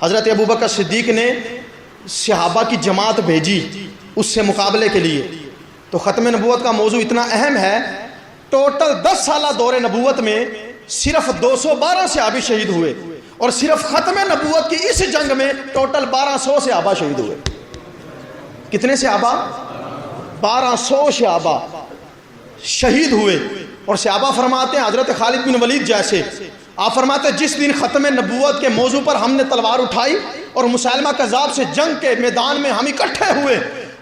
حضرت ابوبکر صدیق نے صحابہ کی جماعت بھیجی اس سے مقابلے کے لیے۔ تو ختم نبوت کا موضوع اتنا اہم ہے، ٹوٹل 10 سالہ دور نبوت میں صرف 212 صحابی شہید ہوئے، اور صرف ختم نبوت کی اس جنگ میں ٹوٹل 1200 صحابہ شہید ہوئے۔ کتنے صحابہ؟ 1200 صحابہ شہید ہوئے۔ اور صحابہ فرماتے ہیں، حضرت خالد بن ولید جیسے، آپ فرماتے ہیں جس دن ختم نبوت کے موضوع پر ہم نے تلوار اٹھائی اور مسلمہ کذاب سے جنگ کے میدان میں ہم اکٹھے ہوئے،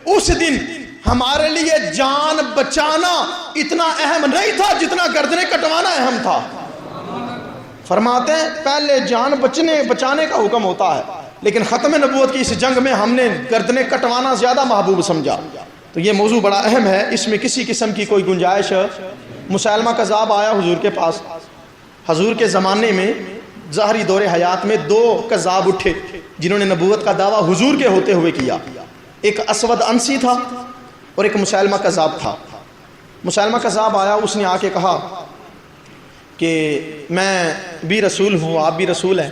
اس دن ہمارے لیے جان بچانا اتنا اہم نہیں تھا جتنا گردنیں کٹوانا اہم تھا۔ فرماتے ہیں پہلے جان بچانے کا حکم ہوتا ہے، لیکن ختم نبوت کی اس جنگ میں ہم نے گردنیں کٹوانا زیادہ محبوب سمجھا۔ تو یہ موضوع بڑا اہم ہے، اس میں کسی قسم کی کوئی گنجائش۔ مسیلمہ کذاب آیا حضور کے پاس، حضور کے زمانے میں ظاہری دور حیات میں 2 کذاب اٹھے جنہوں نے نبوت کا دعویٰ حضور کے ہوتے ہوئے کیا، ایک اسود انسی تھا اور ایک مسیلمہ کذاب تھا۔ مسیلمہ کذاب آیا، اس نے آ کے کہا کہ میں بھی رسول ہوں، آپ بھی رسول ہیں،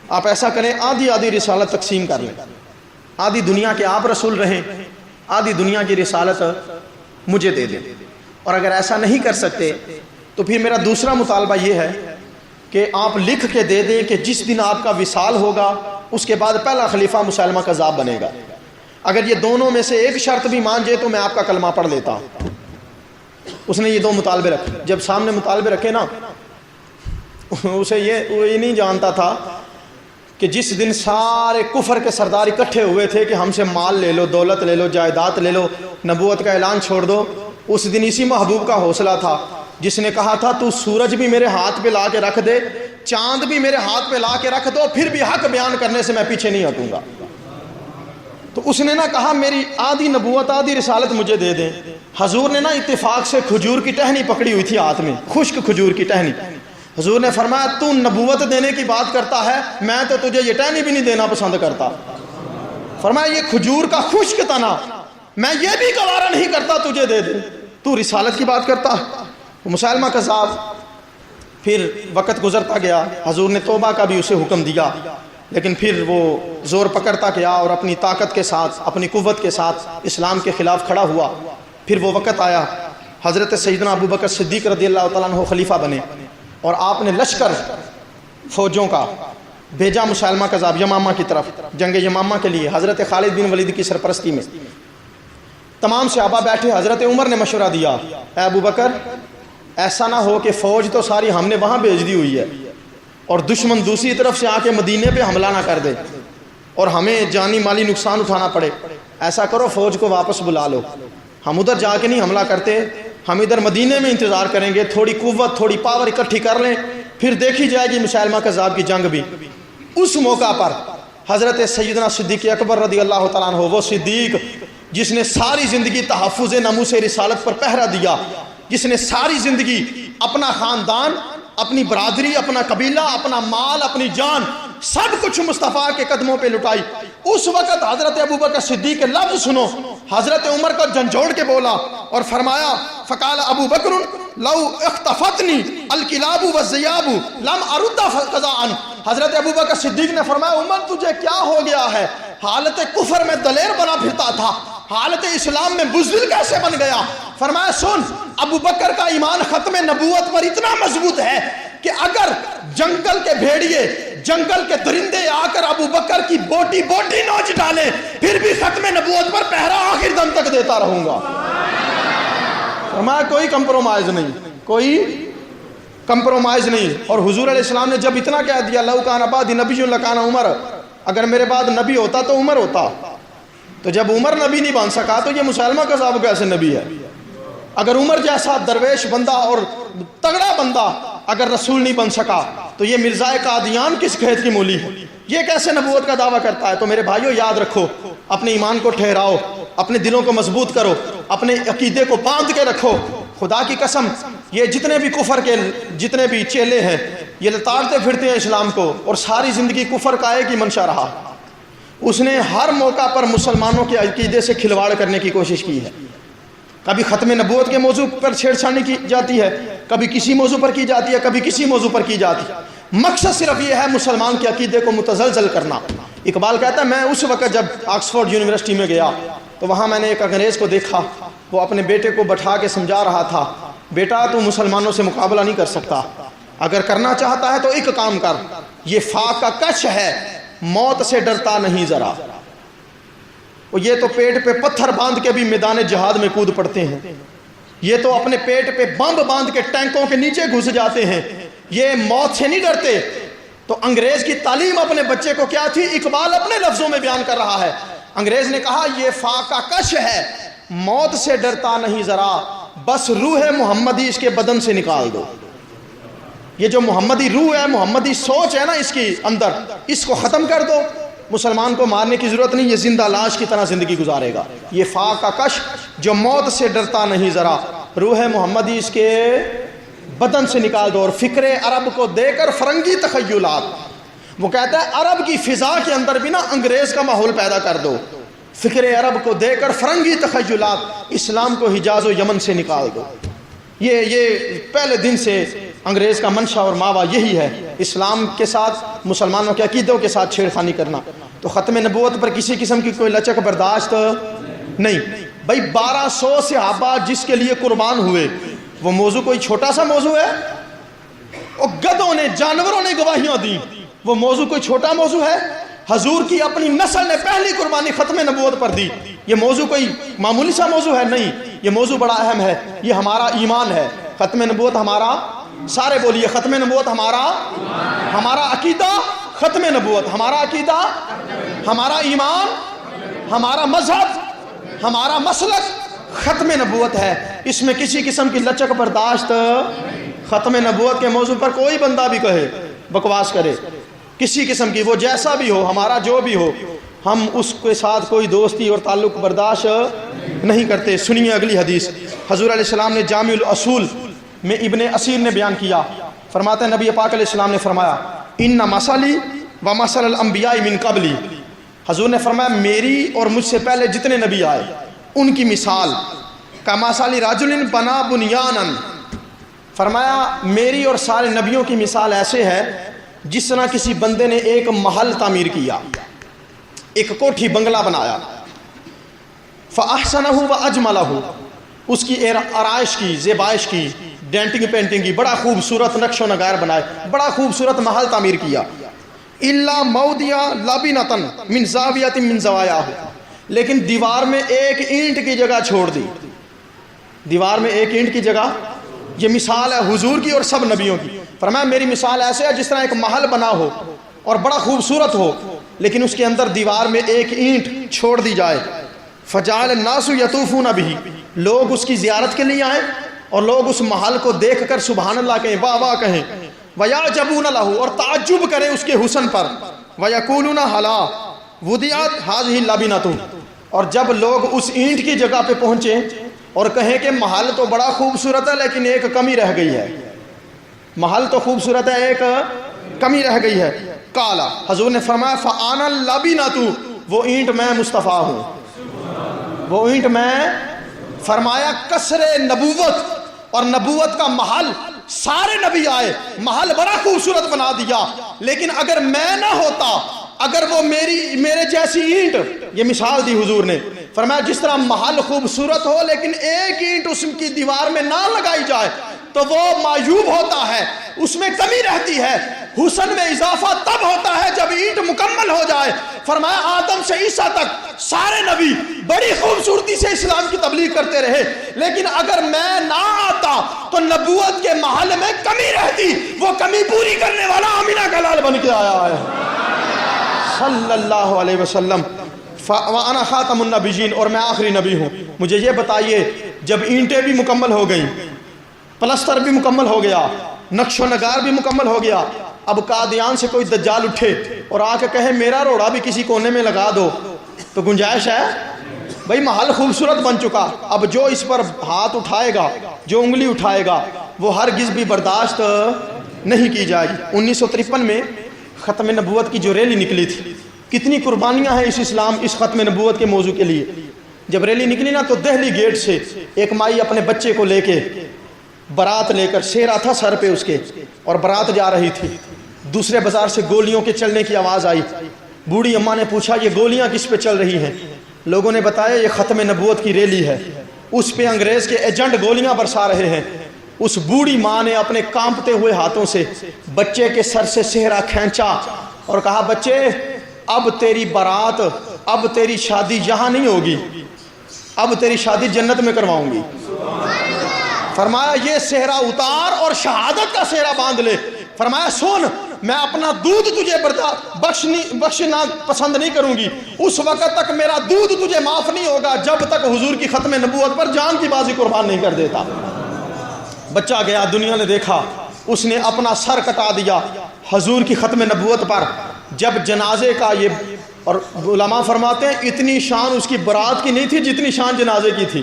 آپ ایسا کریں آدھی آدھی رسالت تقسیم کر لیں، آدھی دنیا کے آپ رسول رہیں، آدھی دنیا کی رسالت مجھے دے دیں، اور اگر ایسا نہیں کر سکتے تو پھر میرا دوسرا مطالبہ یہ ہے کہ آپ لکھ کے دے دیں کہ جس دن آپ کا وصال ہوگا اس کے بعد پہلا خلیفہ مسیلمہ کذاب بنے گا، اگر یہ دونوں میں سے ایک شرط بھی مان جائے تو میں آپ کا کلمہ پڑھ لیتا ہوں۔ اس نے یہ 2 مطالبے رکھے، جب سامنے مطالبے رکھے نا، اسے یہ نہیں جانتا تھا کہ جس دن سارے کفر کے سردار اکٹھے ہوئے تھے کہ ہم سے مال لے لو، دولت لے لو، جائیداد لے لو، نبوت کا اعلان چھوڑ دو، اس دن اسی محبوب کا حوصلہ تھا جس نے کہا تھا تو سورج بھی میرے ہاتھ پہ لا کے رکھ دے، چاند بھی میرے ہاتھ پہ لا کے رکھ دو، پھر بھی حق بیان کرنے سے میں پیچھے نہیں ہٹوں گا۔ تو اس نے نہ کہا میری آدھی نبوت آدھی رسالت مجھے دے دیں، حضور نے نا اتفاق سے کھجور کی ٹہنی پکڑی ہوئی تھی ہاتھ میں، خشک کھجور کی ٹہنی، حضور نے فرمایا تو نبوت دینے کی بات کرتا ہے، میں تو تجھے یہ ٹہنی بھی نہیں دینا پسند کرتا، فرمایا یہ کھجور کا خشک تنا میں یہ بھی گوارا نہیں کرتا تجھے دے دوں، تو رسالت کی بات کرتا ہے۔ مسیلمہ کذاب، پھر وقت گزرتا گیا، حضور نے توبہ کا بھی اسے حکم دیا، لیکن پھر وہ زور پکڑتا گیا اور اپنی طاقت کے ساتھ، اپنی قوت کے ساتھ اسلام کے خلاف کھڑا ہوا۔ پھر وہ وقت آیا، حضرت سیدنا ابو بکر صدیق رضی اللہ تعالیٰ عنہ خلیفہ بنے، اور آپ نے لشکر فوجوں کا بھیجا مسیلمہ کذاب یمامہ کی طرف، جنگ یمامہ کے لیے، حضرت خالد بن ولید کی سرپرستی میں۔ تمام صحابہ بیٹھے، حضرت عمر نے مشورہ دیا، اے ابو بکر ایسا نہ ہو کہ فوج تو ساری ہم نے وہاں بھیج دی ہوئی ہے اور دشمن دوسری طرف سے آ کے مدینے پہ حملہ نہ کر دے اور ہمیں جانی مالی نقصان اٹھانا پڑے، ایسا کرو فوج کو واپس بلا لو، ہم ادھر جا کے نہیں حملہ کرتے، ہم ادھر مدینے میں انتظار کریں گے، تھوڑی قوت تھوڑی پاور اکٹھی کر لیں، پھر دیکھی جائے گی مسیلمہ کذاب کی جنگ بھی۔ اس موقع پر حضرت سیدنا صدیق اکبر رضی اللہ تعالیٰ عنہ، وہ صدیق جس نے ساری زندگی تحفظ ناموس رسالت پر پہرا دیا، جس نے ساری زندگی اپنا خاندان، اپنی برادری، اپنا قبیلہ، اپنا مال، اپنی جان، سب کچھ مصطفیٰ کے قدموں پہ لٹائی، اس وقت حضرت ابو بکر صدیق کے لفظ سنو، حضرت عمر کو جھنجھوڑ کے بولا اور فرمایا فقال ابو بکر لو اختفتنی الکلاب والذئاب لم ارد قضاء، حضرت ابو بکر صدیق نے فرمایا عمر تجھے کیا ہو گیا ہے، حالت کفر میں دلیر بنا پھرتا تھا، حالت اسلام میں بزدل کیسے بن گیا؟ فرمایا سن، ابو بکر کا ایمان ختم نبوت پر اتنا مضبوط ہے کہ اگر جنگل کے بھیڑیے، جنگل کے درندے آ کر ابو بکر کی بوٹی بوٹی نوچ ڈالے پھر بھی ختم نبوت پر پہرا آخر دم تک دیتا رہوں گا۔ فرمایا کوئی کمپرومائز نہیں، کوئی کمپرومائز نہیں۔ اور حضور علیہ السلام نے جب اتنا کہہ دیا لو کان بعدی نبی لکان عمر، اگر میرے بعد نبی ہوتا تو عمر ہوتا، تو جب عمر نبی نہیں بن سکا تو یہ مسیلمہ کذاب کیسے نبی ہے؟ اگر عمر جیسا درویش بندہ اور تگڑا بندہ اگر رسول نہیں بن سکا تو یہ مرزا قادیان کس کھیت کی مولی ہے؟ یہ کیسے نبوت کا دعویٰ کرتا ہے؟ تو میرے بھائیو یاد رکھو، اپنے ایمان کو ٹھہراؤ، اپنے دلوں کو مضبوط کرو، اپنے عقیدے کو باندھ کے رکھو۔ خدا کی قسم یہ جتنے بھی کفر کے جتنے بھی چیلے ہیں یہ لتاڑتے پھرتے ہیں اسلام کو، اور ساری زندگی کفر کا ایک ہی منشا رہا، اس نے ہر موقع پر مسلمانوں کے عقیدے سے کھلواڑ کرنے کی کوشش کی ہے۔ کبھی ختم نبوت کے موضوع پر چھیڑچھانی کی جاتی ہے، کبھی کسی موضوع پر کی جاتی ہے، کبھی کسی موضوع پر کی جاتی ہے، مقصد صرف یہ ہے مسلمان کے عقیدے کو متزلزل کرنا۔ اقبال کہتا ہے میں اس وقت جب آکسفورڈ یونیورسٹی میں گیا تو وہاں میں نے ایک انگریز کو دیکھا، وہ اپنے بیٹے کو بٹھا کے سمجھا رہا تھا، بیٹا تو مسلمانوں سے مقابلہ نہیں کر سکتا، اگر کرنا چاہتا ہے تو ایک کام کر، یہ فاق کا کش ہے، موت سے ڈرتا نہیں ذرا، یہ تو پیٹ پہ پتھر باندھ کے بھی میدان جہاد میں کود پڑتے ہیں، یہ تو اپنے پیٹ پہ بم باندھ کے ٹینکوں کے نیچے گھس جاتے ہیں، یہ موت سے نہیں ڈرتے۔ تو انگریز کی تعلیم اپنے بچے کو کیا تھی؟ اقبال اپنے لفظوں میں بیان کر رہا ہے، انگریز نے کہا یہ فاقہ کش ہے، موت سے ڈرتا نہیں ذرا، بس روح محمدی اس کے بدن سے نکال دو۔ یہ جو محمدی روح ہے، محمدی سوچ ہے نا اس کی اندر، اس کو ختم کر دو، مسلمان کو مارنے کی ضرورت نہیں، یہ زندہ لاش کی طرح زندگی گزارے گا۔ یہ فاقہ کش جو موت سے ڈرتا نہیں ذرا، روح محمدی اس کے بدن سے نکال دو، اور فکر عرب کو دے کر فرنگی تخیلات، وہ کہتا ہے عرب کی فضا کے اندر بھی نا انگریز کا ماحول پیدا کر دو، فکر عرب کو دے کر فرنگی تخیلات، اسلام کو حجاز و یمن سے نکال دو۔ یہ پہلے دن سے انگریز کا منشا اور ماوا یہی ہے، اسلام کے ساتھ مسلمانوں کے عقیدوں کے ساتھ چھیڑ خانی کرنا۔ تو ختم نبوت پر کسی قسم کی کوئی لچک برداشت نہیں۔ بھائی 1200 صحابہ جس کے لیے قربان ہوئے، وہ موضوع کوئی چھوٹا سا موضوع ہے؟ اور گدھوں نے، جانوروں نے گواہیاں دی، وہ موضوع کوئی چھوٹا موضوع ہے؟ حضور کی اپنی نسل نے پہلی قربانی ختم نبوت پر دی، یہ موضوع کوئی معمولی سا موضوع ہے؟ نہیں، یہ موضوع بڑا اہم ہے، یہ ہمارا ایمان ہے۔ ختم نبوت ہمارا، سارے بولیے ختم نبوت ہمارا عقیدہ، ختم نبوت ہمارا عقیدہ، ہمارا ایمان، ہمارا مذہب، ہمارا مسلک ختم نبوت ہے۔ اس میں کسی قسم کی لچک برداشت، ختم نبوت کے موضوع پر کوئی بندہ بھی کہے، بکواس کرے کسی قسم کی، وہ جیسا بھی ہو، ہمارا جو بھی ہو، ہم اس کے ساتھ کوئی دوستی اور تعلق برداشت نہیں کرتے۔ سنیے اگلی حدیث، حضور علیہ السلام نے جامع الاصول میں ابن اسیر نے بیان کیا، فرماتے ہیں نبی پاک علیہ السلام نے فرمایا ان مثلی و مثل الانبیاء من قبلی، حضور نے فرمایا میری اور مجھ سے پہلے جتنے نبی آئے ان کی مثال کمثل رجل بنا بنیانا، فرمایا میری اور سارے نبیوں کی مثال ایسے ہے جس طرح کسی بندے نے ایک محل تعمیر کیا، ایک کوٹھی بنگلہ بنایا، فَأَحْسَنَهُ وَأَجْمَلَهُ، اس کی آرائش کی، زیبائش کی، ڈینٹنگ پینٹنگ کی، بڑا خوبصورت نقش و نگار بنائے، بڑا خوبصورت محل تعمیر کیا، إِلَّا مَوْدِيَ لَبِنَةً مِنْ زَاوِيَةٍ مِنْ زَوَایَاهُ، لیکن دیوار میں ایک اینٹ کی جگہ چھوڑ دی، دیوار میں ایک اینٹ کی جگہ، یہ مثال ہے حضور کی اور سب نبیوں کی۔ فرمایا میری مثال ایسے ہے جس طرح ایک محل بنا ہو اور بڑا خوبصورت ہو، لیکن اس کے اندر دیوار میں ایک اینٹ چھوڑ دی جائے، فَجَعَلَ النَّاسُ يَطُوفُونَ بِهِ، لوگ اس کی زیارت کے لیے آئیں اور لوگ اس محل کو دیکھ کر سبحان اللہ کہیں، واہ واہ کہیں، وَيَعْجَبُونَ لَهُ، اور تعجب کریں اس کے حسن پر، وَيَقُولُونَ هَلَا وُضِعَتْ هَذِهِ اللَّبِنَةُ، اور جب لوگ اس اینٹ کی جگہ پہ پہنچیں اور کہیں کہ محل تو بڑا خوبصورت ہے لیکن ایک کمی رہ گئی ہے، محل تو خوبصورت ہے ایک کمی رہ گئی ہے، قال، حضور نے فرمایا فَأَنَا اللَّبِنَةُ، وہ اینٹ میں مصطفیٰ ہوں، وہ اینٹ میں، فرمایا کسر نبوت اور نبوت کا محل، سارے نبی آئے، محل بڑا خوبصورت بنا دیا، لیکن اگر میں نہ ہوتا، اگر وہ میرے جیسی اینٹ، یہ مثال دی حضور نے، فرمایا جس طرح محل خوبصورت ہو لیکن ایک اینٹ اس کی دیوار میں نہ لگائی جائے تو وہ معیوب ہوتا ہے، اس میں کمی رہتی ہے، حسن میں اضافہ تب ہوتا ہے جب اینٹ مکمل ہو جائے۔ فرمایا آدم سے عیسیٰ تک سارے نبی بڑی خوبصورتی سے اسلام کی تبلیغ کرتے رہے، لیکن اگر میں نہ آتا تو نبوت کے محل میں کمی رہتی، وہ کمی پوری کرنے والا آمینہ کا لال بن کے آیا ہے صلی اللہ علیہ وسلم۔ وَأَنَا خَاتَمُ النَّبِيِّينَ، اور میں آخری نبی ہوں۔ مجھے یہ بتائیے جب اینٹیں بھی مکمل ہو گئیں، پلستر بھی مکمل ہو گیا، نقش و نگار بھی مکمل ہو گیا، اب قادیان سے کوئی دجال اٹھے اور آ کے کہے میرا روڑا بھی کسی کونے میں لگا دو، تو گنجائش ہے؟ بھائی محل خوبصورت بن چکا، اب جو اس پر ہاتھ اٹھائے گا، جو انگلی اٹھائے گا، وہ ہرگز بھی برداشت نہیں کی جائے گی۔ 1953 میں ختم نبوت کی جو ریلی نکلی تھی، کتنی قربانیاں ہیں اس اسلام، اس ختم نبوت کے موضوع کے لیے۔ جب ریلی نکلی نا تو دہلی گیٹ سے ایک مائی اپنے بچے کو لے کے، برات لے کر، سیرا تھا سر پہ اس کے، اور برات جا رہی تھی، دوسرے بازار سے گولیوں کے چلنے کی آواز آئی، بوڑھی اماں نے پوچھا یہ گولیاں کس پہ چل رہی ہیں؟ لوگوں نے بتایا یہ ختم نبوت کی ریلی ہے، اس پہ انگریز کے ایجنٹ گولیاں برسا رہے ہیں۔ اس بوڑھی ماں نے اپنے کانپتے ہوئے ہاتھوں سے بچے کے سر سے صحرا کھینچا اور کہا بچے اب تیری برات، اب تیری شادی یہاں نہیں ہوگی، اب تیری شادی جنت میں کرواؤں گی۔ فرمایا یہ صحرا اتار اور شہادت کا صحرا باندھ لے۔ فرمایا سن میں اپنا دودھ تجھے بخشنا پسند نہیں کروں گی، اس وقت تک میرا دودھ تجھے معاف نہیں ہوگا جب تک حضور کی ختم نبوت پر جان کی بازی قربان نہیں کر دیتا۔ بچہ گیا، دنیا نے دیکھا، اس نے اپنا سر کٹا دیا حضور کی ختم نبوت پر۔ جب جنازے کا یہ، اور علماء فرماتے ہیں اتنی شان اس کی برات کی نہیں تھی جتنی شان جنازے کی تھی۔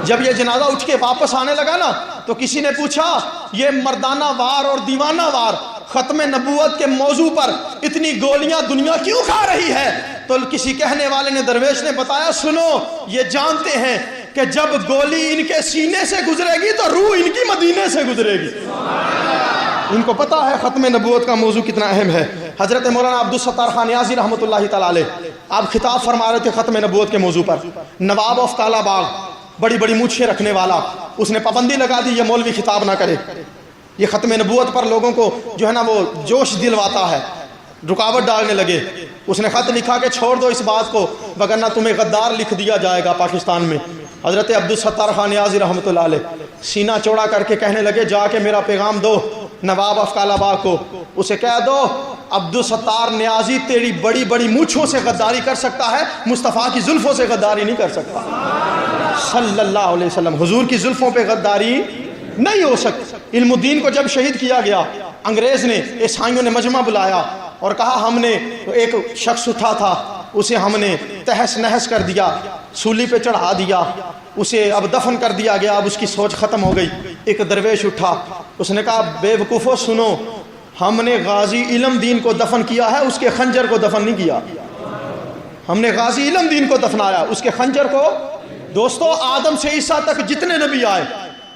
جب یہ جنازہ اٹھ کے واپس آنے لگا نا تو کسی نے پوچھا یہ مردانہ وار اور دیوانہ وار ختم نبوت کے موضوع پر اتنی گولیاں دنیا کیوں کھا رہی ہے؟ تو کسی کہنے والے نے، درویش نے بتایا سنو، یہ جانتے ہیں کہ جب گولی ان کے سینے سے گزرے گی تو روح ان کی مدینے سے گزرے گی۔ ان کو پتا ہے ختم نبوت کا موضوع کتنا اہم ہے۔ حضرت مولانا عبدالستار خان نیازی رحمۃ اللہ تعالی علیہ آپ خطاب فرما رہے تھے ختم نبوت کے موضوع پر۔ نواب آف کالا باغ، بڑی بڑی مونچھیں رکھنے والا، اس نے پابندی لگا دی یہ مولوی خطاب نہ کرے، یہ ختم نبوت پر لوگوں کو جو ہے نا وہ جوش دلواتا ہے، رکاوٹ ڈالنے لگے۔ اس نے خط لکھا کہ چھوڑ دو اس بات کو وگرنہ تمہیں غدار لکھ دیا جائے گا پاکستان میں۔ حضرت عبدالستار خان نیازی رحمۃ اللہ علیہ سینہ چوڑا کر کے کہنے لگے جا کے میرا پیغام دو نواب آف کالا باغ کو، اسے کہہ دو عبدالستار نیازی تیری بڑی بڑی مونچھوں سے غداری کر سکتا ہے، مصطفیٰ کی زلفوں سے غداری نہیں کر سکتا صلی اللہ علیہ وسلم۔ حضور کی زلفوں پہ غداری نہیں ہو سکتی۔ علم الدین کو جب شہید کیا گیا، انگریز نے، عیسائیوں نے مجمع بلایا اور کہا ہم نے ایک شخص اٹھا تھا، اسے ہم نے تہس نہس کر دیا، سولی پہ چڑھا دیا، اسے اب دفن کر دیا گیا، اب اس کی سوچ ختم ہو گئی۔ ایک درویش اٹھا، اس نے کہا بے وقوفو سنو، ہم نے غازی علم دین کو دفن کیا ہے، اس کے خنجر کو دفن نہیں کیا۔ ہم نے غازی علم دین کو دفنایا، اس کے خنجر کو۔ دوستو آدم سے عیسیٰ تک جتنے نبی آئے،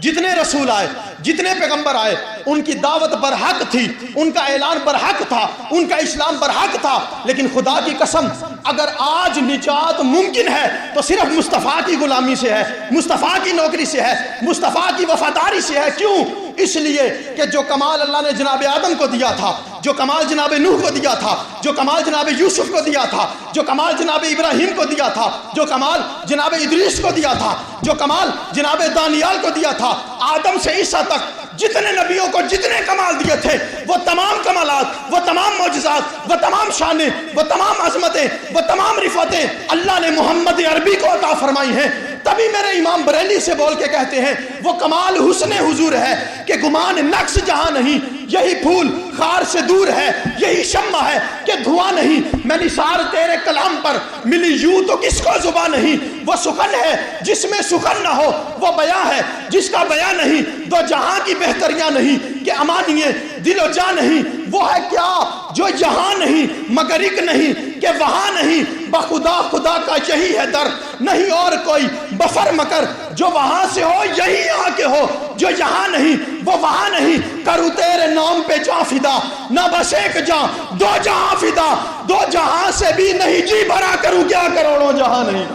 جتنے رسول آئے، جتنے پیغمبر آئے، ان کی دعوت برحق تھی، ان کا اعلان برحق تھا، ان کا اسلام برحق تھا، لیکن خدا کی قسم اگر آج نجات ممکن ہے تو صرف مصطفیٰ کی غلامی سے ہے، مصطفیٰ کی نوکری سے ہے، مصطفیٰ کی وفاداری سے ہے۔ کیوں؟ اس لیے کہ جو کمال اللہ نے جناب آدم کو دیا تھا، جو کمال جناب نوح کو دیا تھا، جو کمال جناب یوسف کو دیا تھا، جو کمال جناب ابراہیم کو دیا تھا، جو کمال جناب ادریس کو دیا تھا، جو کمال جناب دانیال کو دیا تھا، آدم سے عیسیٰ تک جتنے نبیوں کو جتنے کمال دیے تھے، وہ تمام کمالات، وہ تمام معجزات، وہ تمام شانیں، وہ تمام عظمتیں، وہ تمام رفعتیں اللہ نے محمد عربی کو عطا فرمائی ہیں۔ تبھی میرے امام بریلی سے بول کے کہتے ہیں وہ کمال حسن حضور ہے کہ گمان نقص جہاں نہیں، یہی پھول خار سے دور ہے، یہی شمع ہے کہ دھواں نہیں، میں نثار تیرے کلام پر ملی یوں تو کس کو زباں نہیں۔ وہ سخن ہے جس میں سخن نہ ہو، وہ بیاں ہے جس کا بیاں نہیں، دو جہاں کی بہتریاں نہیں کہ امانیے دل و جاں نہیں۔ وہ ہے کیا جو یہاں نہیں مگر ایک نہیں کہ وہاں نہیں، بخدا خدا کا یہی ہے در، نہیں اور کوئی بفر مکر، جو وہاں سے ہو یہی یہاں کے ہو، جو یہاں نہیں وہ وہاں نہیں، کروں تیرے نام پہ جاں فدا، نہ بس ایک جاں دو جہاں فدا، دو جہاں سے بھی نہیں جی بھرا کروں کیا کروڑوں جہاں نہیں۔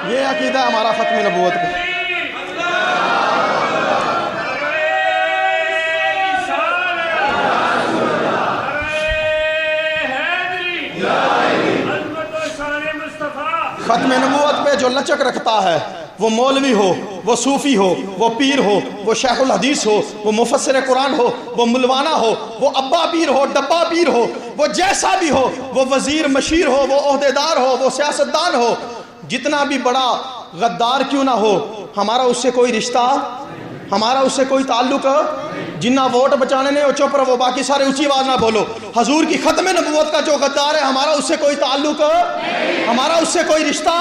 یہ عقیدہ ہمارا ختم نبوت کا۔ ختم نبوت پہ جو لچک رکھتا ہے، وہ مولوی ہو، وہ صوفی ہو، وہ پیر ہو، وہ شیخ الحدیث ہو، وہ مفسر قرآن ہو، وہ ملوانہ ہو، وہ ابا پیر ہو، ڈبا پیر ہو، وہ جیسا بھی ہو، وہ وزیر مشیر ہو، وہ عہدیدار ہو، وہ سیاستدان ہو، جتنا بھی بڑا غدار کیوں نہ ہو، ہمارا اس سے کوئی رشتہ، ہمارا اس سے کوئی تعلق۔ جنہ ووٹ بچانے نے چپ رہو، باقی سارے اونچی آواز نہ بولو۔ حضور کی ختم نبوت کا جو غدار ہے، ہمارا اس سے کوئی تعلق، ہمارا اس سے کوئی رشتہ،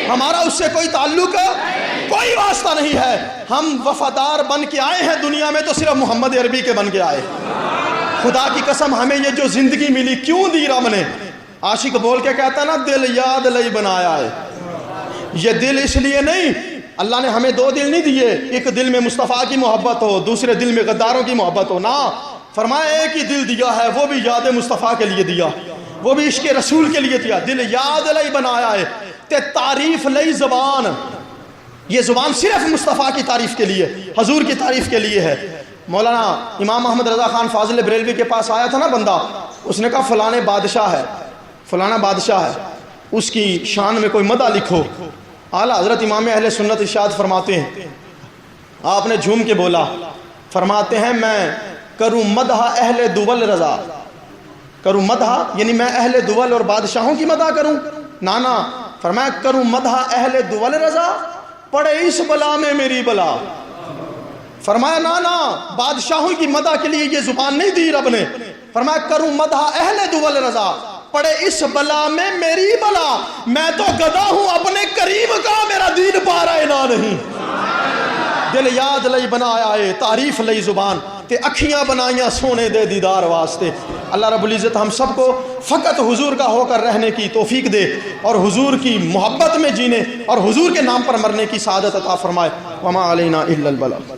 ہمارا اس سے کوئی تعلق، کوئی واسطہ نہیں ہے۔ ہم وفادار بن کے آئے ہیں دنیا میں تو صرف محمد عربی کے بن کے آئے۔ خدا کی قسم ہمیں یہ جو زندگی ملی کیوں دی رب نے؟ عاشق بول کے کہتا نا دل یاد لئی بنایا ہے۔ یہ دل اس لیے نہیں، اللہ نے ہمیں دو دل نہیں دیے، ایک دل میں مصطفیٰ کی محبت ہو، دوسرے دل میں غداروں کی محبت ہو، نہ، فرمایا ایک ہی دل دیا ہے، وہ بھی یاد مصطفیٰ کے لیے دیا، وہ بھی عشق رسول کے لیے دیا۔ دل یاد لئی بنایا ہے تے تعریف لئی زبان، یہ زبان صرف مصطفیٰ کی تعریف کے لیے، حضور کی تعریف کے لیے ہے۔ مولانا امام احمد رضا خان فاضل بریلوی کے پاس آیا تھا نا بندہ، اس نے کہا فلانے بادشاہ ہے، فلانا بادشاہ ہے، اس کی شان میں کوئی مدح لکھو۔ اعلیٰ حضرت امام اہل سنت ارشاد فرماتے ہیں، آپ نے جھوم کے بولا، فرماتے ہیں میں کروں مدح اہل دول رضا، کروں مدح یعنی میں اہل دول اور بادشاہوں کی مدح کروں؟ نانا، فرمایا کروں مدح اہل دول رضا، پڑے اس بلا میں میری بلا۔ فرمایا نانا، بادشاہوں کی مدح کے لیے یہ زبان نہیں دی رب نے، فرمایا کروں مدح اہل دول رضا، پڑے اس بلا میں میری بلا، میں تو گدا ہوں اپنے کریم کا، میرا دین پارا نہ نہیں۔ دل یاد لئی بنایا ہے تعریف لئی زبان، تے اکھیاں بنائیاں سونے دے دیدار واسطے۔ اللہ رب العزت ہم سب کو فقط حضور کا ہو کر رہنے کی توفیق دے، اور حضور کی محبت میں جینے اور حضور کے نام پر مرنے کی سعادت عطا فرمائے۔ وما علینا الا البلاغ۔